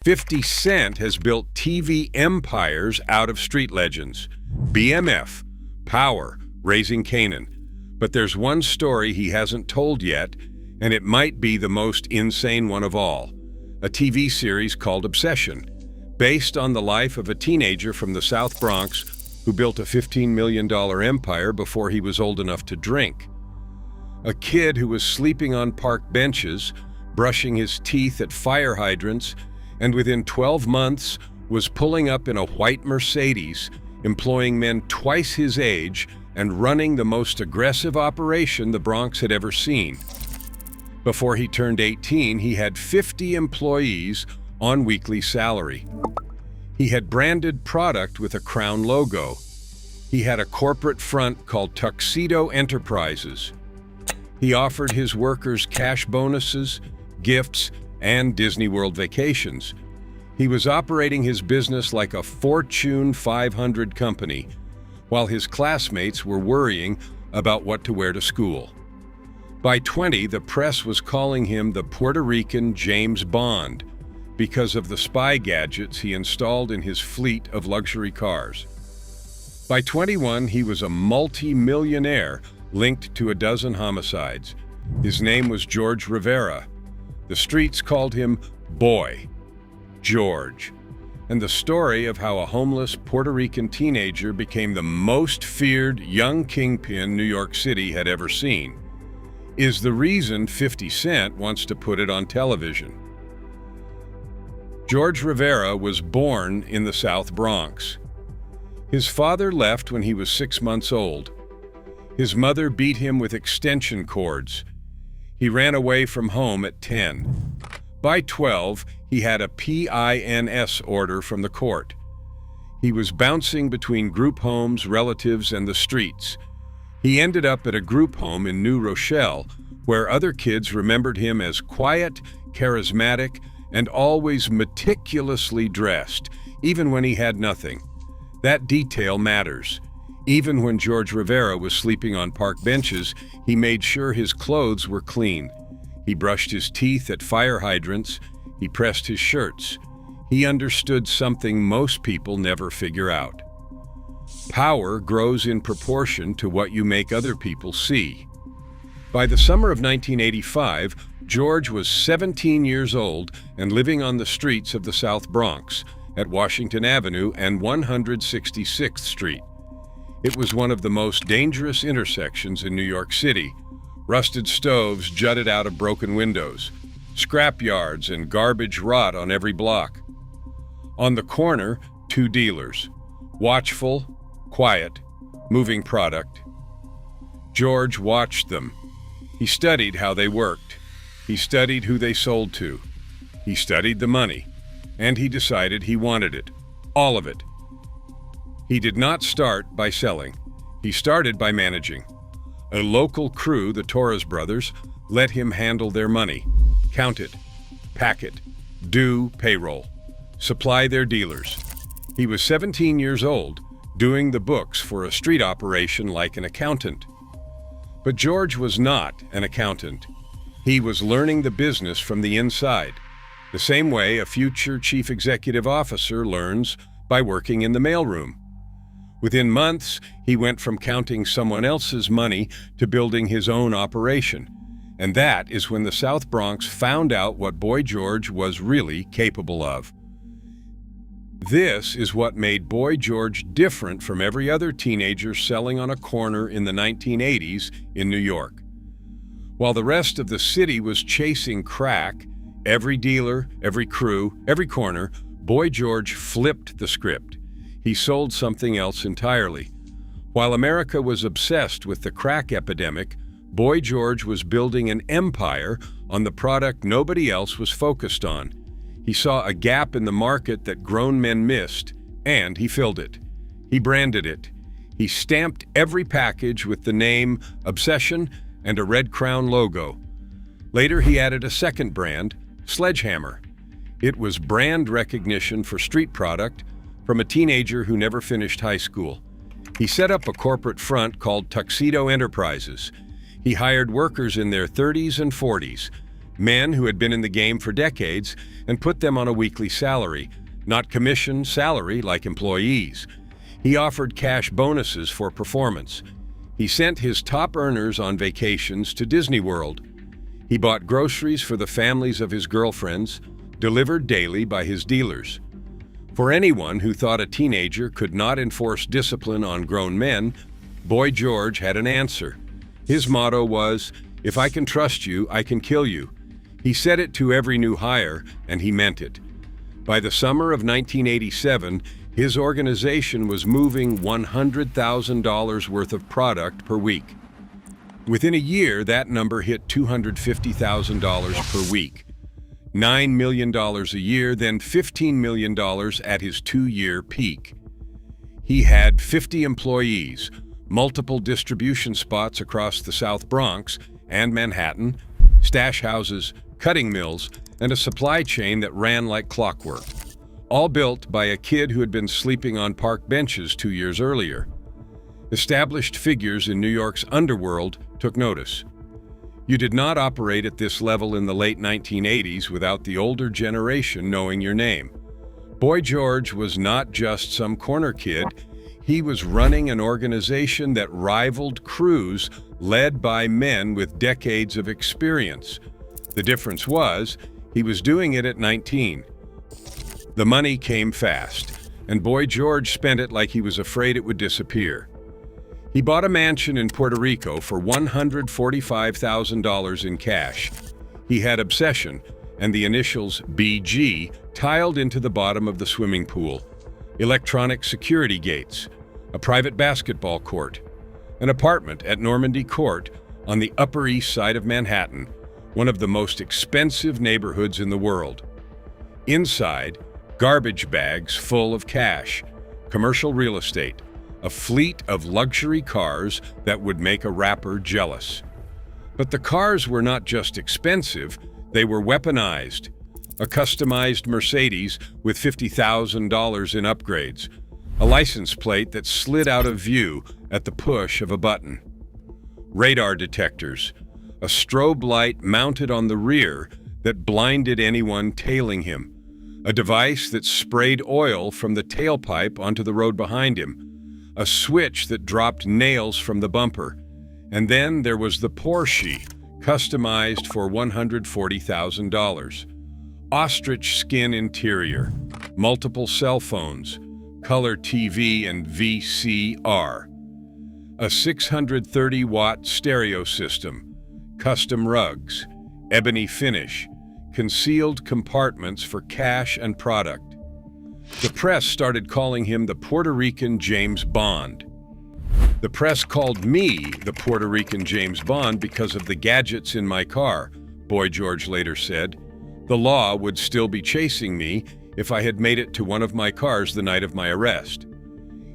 50 Cent has built TV empires out of street legends. BMF, Power, Raising Canaan. But there's one story he hasn't told yet, and it might be the most insane one of all. A TV series called Obsession, based on the life of a teenager from the South Bronx who built a $15 million empire before he was old enough to drink. A kid who was sleeping on park benches, brushing his teeth at fire hydrants, and within 12 months was pulling up in a white Mercedes, employing men twice his age and running the most aggressive operation the Bronx had ever seen. Before he turned 18, he had 50 employees on weekly salary. He had branded product with a crown logo. He had a corporate front called Tuxedo Enterprises. He offered his workers cash bonuses, gifts, and Disney World vacations. He was operating his business like a Fortune 500 company, while his classmates were worrying about what to wear to school. By 20, the press was calling him the Puerto Rican James Bond because of the spy gadgets he installed in his fleet of luxury cars. By 21, he was a multi-millionaire linked to a dozen homicides. His name was George Rivera. The streets called him Boy George, and the story of how a homeless Puerto Rican teenager became the most feared young kingpin New York City had ever seen is the reason 50 Cent wants to put it on television. George Rivera was born in the South Bronx. His father left when he was 6 months old. His mother beat him with extension cords. He ran away from home at 10. By 12, he had a PINS order from the court. He was bouncing between group homes, relatives, and the streets. He ended up at a group home in New Rochelle, where other kids remembered him as quiet, charismatic, and always meticulously dressed, even when he had nothing. That detail matters. Even when George Rivera was sleeping on park benches, he made sure his clothes were clean. He brushed his teeth at fire hydrants. He pressed his shirts. He understood something most people never figure out. Power grows in proportion to what you make other people see. By the summer of 1985, George was 17 years old and living on the streets of the South Bronx at Washington Avenue and 166th Street. It was one of the most dangerous intersections in New York City. Rusted stoves jutted out of broken windows, scrap yards and garbage rot on every block. On the corner, 2 dealers, watchful, quiet, moving product. George watched them. He studied how they worked. He studied who they sold to. He studied the money, and he decided he wanted it, all of it. He did not start by selling. He started by managing. A local crew, the Torres brothers, let him handle their money, count it, pack it, do payroll, supply their dealers. He was 17 years old, doing the books for a street operation like an accountant. But George was not an accountant. He was learning the business from the inside, the same way a future chief executive officer learns by working in the mailroom. Within months, he went from counting someone else's money to building his own operation. And that is when the South Bronx found out what Boy George was really capable of. This is what made Boy George different from every other teenager selling on a corner in the 1980s in New York. While the rest of the city was chasing crack, every dealer, every crew, every corner, Boy George flipped the script. He sold something else entirely. While America was obsessed with the crack epidemic, Boy George was building an empire on the product nobody else was focused on. He saw a gap in the market that grown men missed, and he filled it. He branded it. He stamped every package with the name Obsession and a red crown logo. Later, he added a second brand, Sledgehammer. It was brand recognition for street product from a teenager who never finished high school. He set up a corporate front called Tuxedo Enterprises. He hired workers in their 30s and 40s, men who had been in the game for decades, and put them on a weekly salary, not commission salary like employees. He offered cash bonuses for performance. He sent his top earners on vacations to Disney World. He bought groceries for the families of his girlfriends, delivered daily by his dealers. For anyone who thought a teenager could not enforce discipline on grown men, Boy George had an answer. His motto was, "If I can trust you, I can kill you." He said it to every new hire, and he meant it. By the summer of 1987, his organization was moving $100,000 worth of product per week. Within a year, that number hit $250,000 per week. $9 million a year, then $15 million at his 2-year peak. He had 50 employees, multiple distribution spots across the South Bronx and Manhattan, stash houses, cutting mills, and a supply chain that ran like clockwork, all built by a kid who had been sleeping on park benches 2 years earlier. Established figures in New York's underworld took notice. You did not operate at this level in the late 1980s without the older generation knowing your name. Boy George was not just some corner kid. He was running an organization that rivaled crews led by men with decades of experience. The difference was, he was doing it at 19. The money came fast, and Boy George spent it like he was afraid it would disappear. He bought a mansion in Puerto Rico for $145,000 in cash. He had obsession, and the initials BG tiled into the bottom of the swimming pool, electronic security gates, a private basketball court, an apartment at Normandy Court on the Upper East Side of Manhattan, one of the most expensive neighborhoods in the world. Inside, garbage bags full of cash, commercial real estate, a fleet of luxury cars that would make a rapper jealous. But the cars were not just expensive, they were weaponized. A customized Mercedes with $50,000 in upgrades, a license plate that slid out of view at the push of a button. Radar detectors, a strobe light mounted on the rear that blinded anyone tailing him, a device that sprayed oil from the tailpipe onto the road behind him, a switch that dropped nails from the bumper, and then there was the Porsche, customized for $140,000. Ostrich skin interior, multiple cell phones, color TV and VCR, a 630-watt stereo system, custom rugs, ebony finish, concealed compartments for cash and product. The press started calling him the Puerto Rican James Bond. The press called me the Puerto Rican James Bond because of the gadgets in my car, Boy George later said. The law would still be chasing me if I had made it to one of my cars the night of my arrest.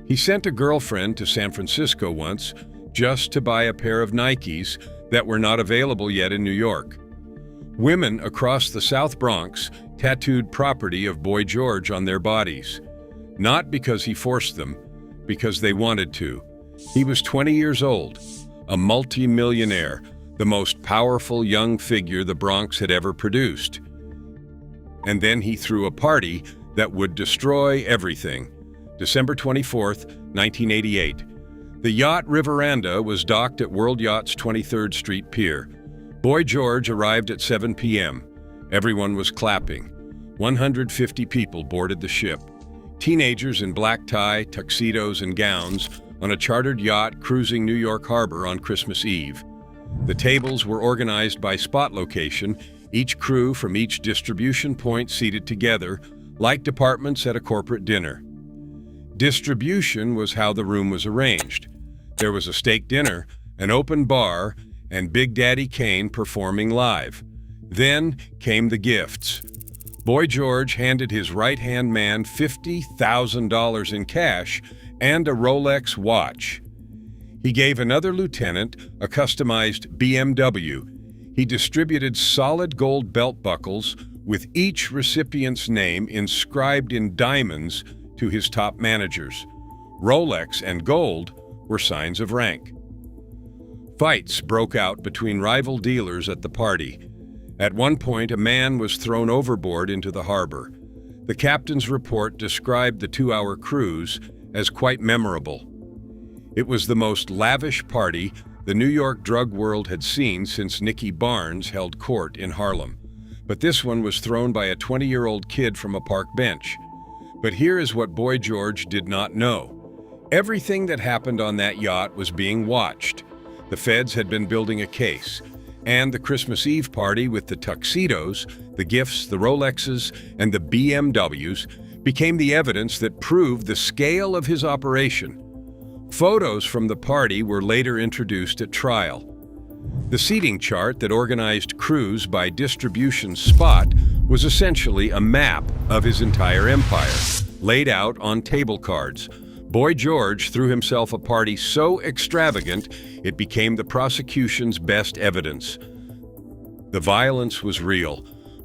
He sent a girlfriend to San Francisco once just to buy a pair of Nikes that were not available yet in New York. Women across the South Bronx tattooed property of Boy George on their bodies, not because he forced them, because they wanted to. He was 20 years old, a multi-millionaire, the most powerful young figure the Bronx had ever produced. And then he threw a party that would destroy everything. December 24th, 1988. The yacht Riveranda was docked at World Yacht's 23rd Street Pier. Boy George arrived at 7 p.m. Everyone was clapping. 150 people boarded the ship. Teenagers in black tie, tuxedos, and gowns on a chartered yacht cruising New York Harbor on Christmas Eve. The tables were organized by spot location, each crew from each distribution point seated together, like departments at a corporate dinner. Distribution was how the room was arranged. There was a steak dinner, an open bar, and Big Daddy Kane performing live. Then came the gifts. Boy George handed his right-hand man $50,000 in cash and a Rolex watch. He gave another lieutenant a customized BMW. He distributed solid gold belt buckles with each recipient's name inscribed in diamonds to his top managers. Rolex and gold were signs of rank. Fights broke out between rival dealers at the party. At one point, a man was thrown overboard into the harbor. The captain's report described the 2-hour cruise as quite memorable. It was the most lavish party the New York drug world had seen since Nicky Barnes held court in Harlem. But this one was thrown by a 20-year-old kid from a park bench. But here is what Boy George did not know. Everything that happened on that yacht was being watched. The feds had been building a case, and the Christmas Eve party with the tuxedos, the gifts, the Rolexes, and the BMWs became the evidence that proved the scale of his operation. Photos from the party were later introduced at trial. The seating chart that organized crews by distribution spot was essentially a map of his entire empire, laid out on table cards. Boy George threw himself a party so extravagant it became the prosecution's best evidence. The violence was real.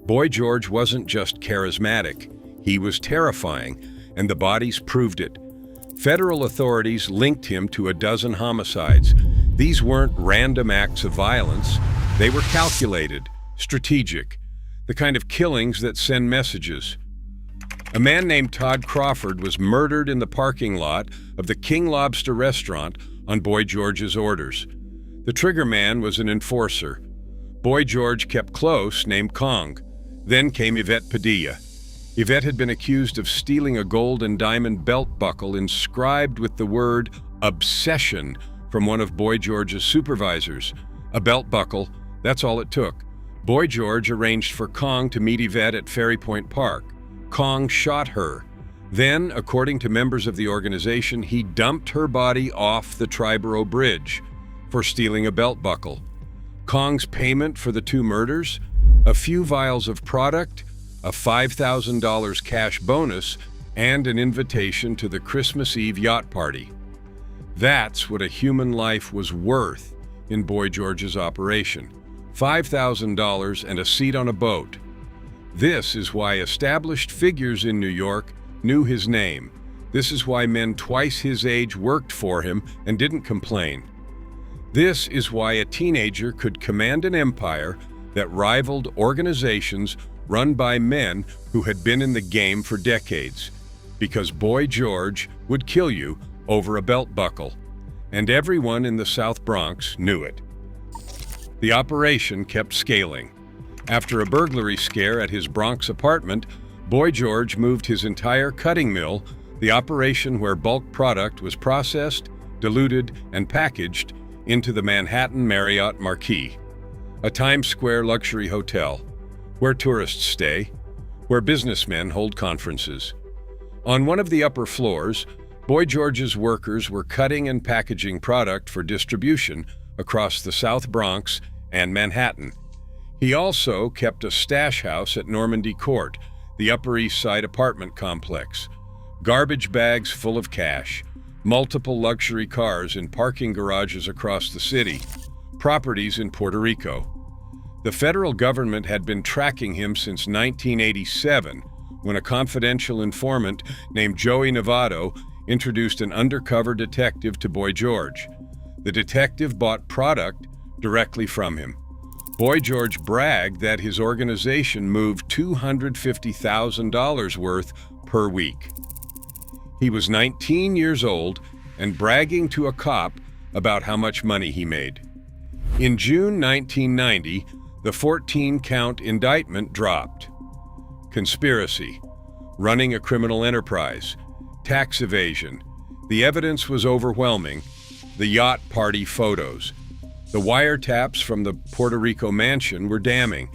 Boy George wasn't just charismatic, he was terrifying, and the bodies proved it. Federal authorities linked him to a dozen homicides. These weren't random acts of violence. They were calculated, strategic, the kind of killings that send messages. A man named Todd Crawford was murdered in the parking lot of the King Lobster restaurant on Boy George's orders. The trigger man was an enforcer. Boy George kept close, named Kong. Then came Yvette Padilla. Yvette had been accused of stealing a gold and diamond belt buckle inscribed with the word obsession from one of Boy George's supervisors. A belt buckle, that's all it took. Boy George arranged for Kong to meet Yvette at Ferry Point Park. Kong shot her. Then, according to members of the organization, he dumped her body off the Triborough Bridge for stealing a belt buckle. Kong's payment for the 2 murders? A few vials of product, a $5,000 cash bonus, and an invitation to the Christmas Eve yacht party. That's what a human life was worth in Boy George's operation. $5,000 and a seat on a boat. This is why established figures in New York knew his name. This is why men twice his age worked for him and didn't complain. This is why a teenager could command an empire that rivaled organizations run by men who had been in the game for decades. Because Boy George would kill you over a belt buckle. And everyone in the South Bronx knew it. The operation kept scaling. After a burglary scare at his Bronx apartment, Boy George moved his entire cutting mill, the operation where bulk product was processed, diluted, and packaged, into the Manhattan Marriott Marquis, a Times Square luxury hotel, where tourists stay, where businessmen hold conferences. On one of the upper floors, Boy George's workers were cutting and packaging product for distribution across the South Bronx and Manhattan. He also kept a stash house at Normandy Court, the Upper East Side apartment complex. Garbage bags full of cash, multiple luxury cars in parking garages across the city, properties in Puerto Rico. The federal government had been tracking him since 1987, when a confidential informant named Joey Novato introduced an undercover detective to Boy George. The detective bought product directly from him. Boy George bragged that his organization moved $250,000 worth per week. He was 19 years old and bragging to a cop about how much money he made. In June 1990, the 14-count indictment dropped. Conspiracy, running a criminal enterprise, tax evasion. The evidence was overwhelming. The yacht party photos. The wiretaps from the Puerto Rico mansion were damning.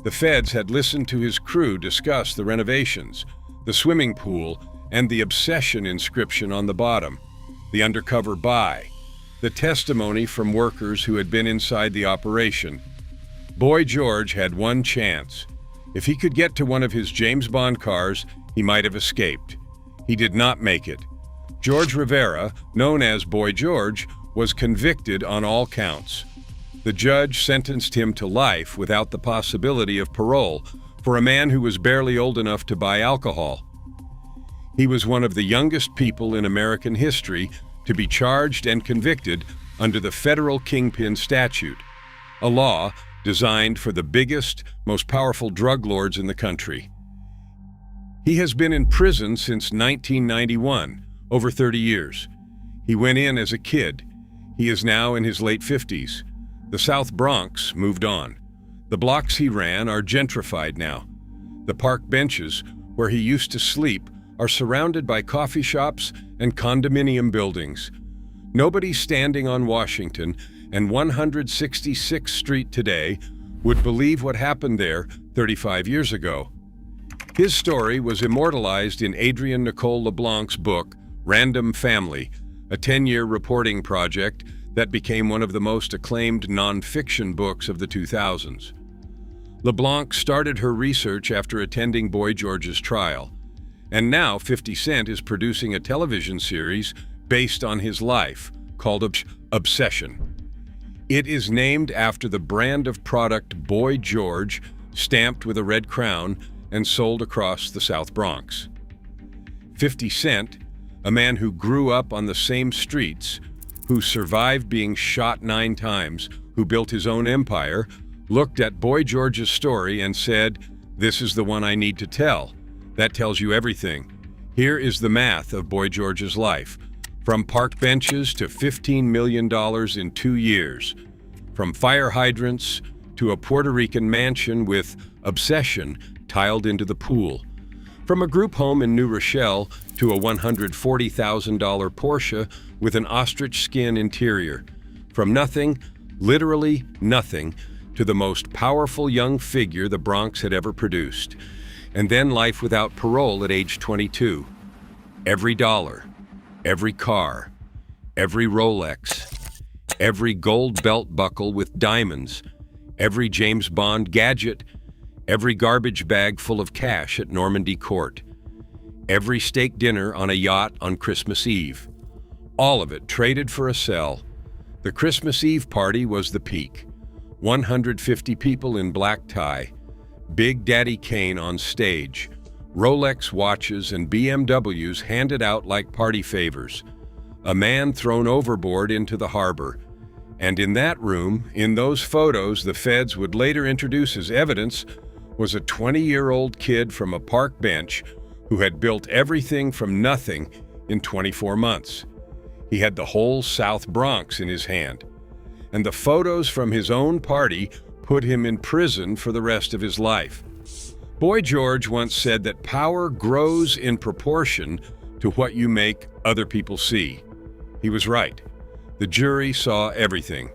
The feds had listened to his crew discuss the renovations, the swimming pool, and the obsession inscription on the bottom, the undercover buy, the testimony from workers who had been inside the operation. Boy George had one chance. If he could get to one of his James Bond cars, he might have escaped. He did not make it. George Rivera, known as Boy George, was convicted on all counts. The judge sentenced him to life without the possibility of parole for a man who was barely old enough to buy alcohol. He was one of the youngest people in American history to be charged and convicted under the federal kingpin statute, a law designed for the biggest, most powerful drug lords in the country. He has been in prison since 1991, over 30 years. He went in as a kid. He is now in his late 50s. The South Bronx moved on. The blocks he ran are gentrified now. The park benches, where he used to sleep, are surrounded by coffee shops and condominium buildings. Nobody standing on Washington and 166th Street today would believe what happened there 35 years ago. His story was immortalized in Adrienne Nicole LeBlanc's book, Random Family, a 10-year reporting project that became one of the most acclaimed nonfiction books of the 2000s. LeBlanc started her research after attending Boy George's trial, and now 50 Cent is producing a television series based on his life called Obsession. It is named after the brand of product Boy George, stamped with a red crown and sold across the South Bronx. 50 Cent, a man who grew up on the same streets, who survived being shot 9 times, who built his own empire, looked at Boy George's story and said, "This is the one I need to tell." That tells you everything. Here is the math of Boy George's life. From park benches to $15 million in 2 years. From fire hydrants to a Puerto Rican mansion with Obsession tiled into the pool. From a group home in New Rochelle to a $140,000 Porsche with an ostrich skin interior. From nothing, literally nothing, to the most powerful young figure the Bronx had ever produced. And then life without parole at age 22. Every dollar, every car, every Rolex, every gold belt buckle with diamonds, every James Bond gadget, every garbage bag full of cash at Normandy Court, every steak dinner on a yacht on Christmas Eve. All of it traded for a cell. The Christmas Eve party was the peak. 150 people in black tie, Big Daddy Kane on stage, Rolex watches and BMWs handed out like party favors, a man thrown overboard into the harbor. And in that room, in those photos the feds would later introduce as evidence, was a 20-year-old kid from a park bench who had built everything from nothing in 24 months. He had the whole South Bronx in his hand. And the photos from his own party put him in prison for the rest of his life. Boy George once said that power grows in proportion to what you make other people see. He was right. The jury saw everything.